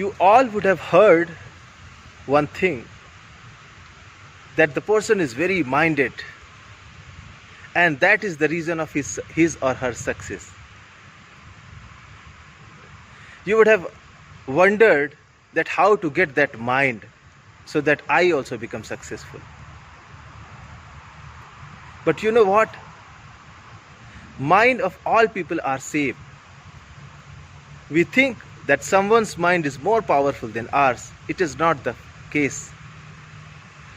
You all would have heard one thing, that the person is very minded, and that is the reason of his or her success. You would have wondered that how to get that mind so that I also become successful. But you know what? Mind of all people are same. We think that someone's mind is more powerful than ours. It is not the case.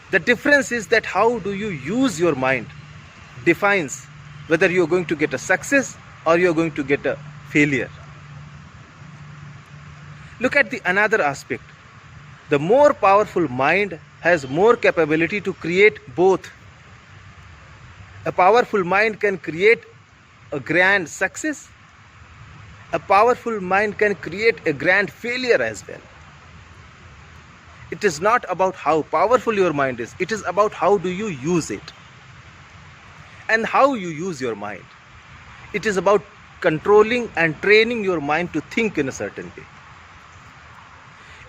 The difference is that how do you use your mind defines whether you're going to get a success or you're going to get a failure. Look at the another aspect. The more powerful mind has more capability to create both. A powerful mind can create a grand success. A powerful mind can create a grand failure as well. It is not about how powerful your mind is. It is about how do you use it. And how you use your mind. It is about controlling and training your mind to think in a certain way.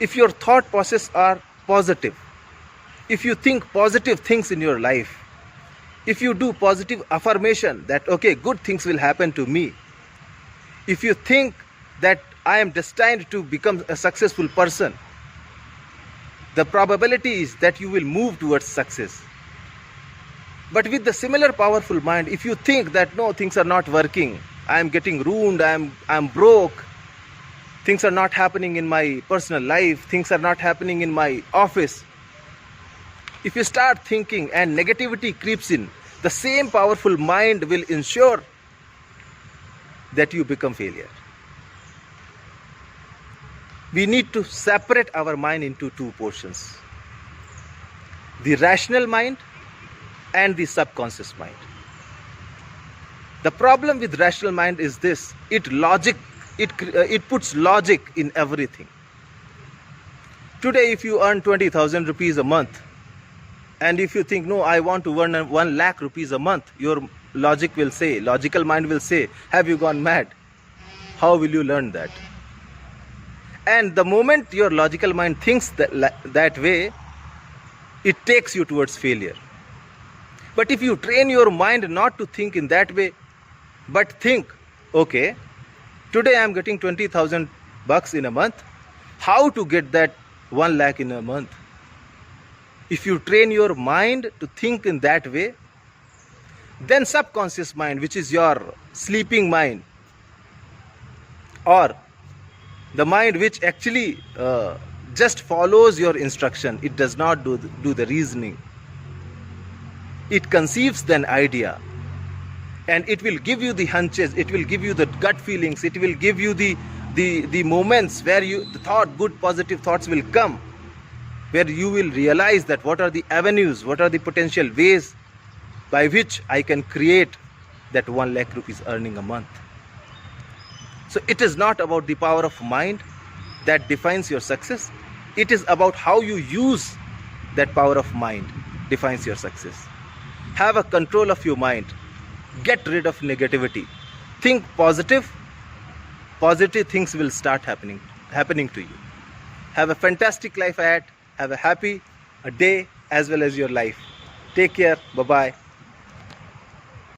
If your thought process are positive, if you think positive things in your life, if you do positive affirmation that okay, good things will happen to me, if you think that I am destined to become a successful person, the probability is that you will move towards success. But with the similar powerful mind, if you think that no, things are not working, I am getting ruined, I am broke, things are not happening in my personal life, things are not happening in my office. If you start thinking and negativity creeps in, the same powerful mind will ensure that you become failure. We need to separate our mind into two portions. The rational mind and the subconscious mind. The problem with rational mind is this, it puts logic in everything. Today if you earn 20,000 rupees a month, and if you think no, I want to earn 1 lakh rupees a month, your logical mind will say, have you gone mad? How will you learn that? And the moment your logical mind thinks that way, it takes you towards failure. But if you train your mind not to think in that way, but think, okay, today I am getting 20,000 bucks in a month, how to get that 1 lakh in a month? If you train your mind to think in that way, then subconscious mind, which is your sleeping mind, or the mind which actually just follows your instruction, it does not do the reasoning. It conceives an idea and it will give you the hunches, it will give you the gut feelings, it will give you the moments where the good positive thoughts will come, where you will realize that what are the avenues, what are the potential ways by which I can create that 1 lakh rupees earning a month. So it is not about the power of mind that defines your success. It is about how you use that power of mind defines your success. Have a control of your mind. Get rid of negativity. Think positive. Positive things will start happening to you. Have a fantastic life ahead. Have a happy day as well as your life. Take care. Bye-bye.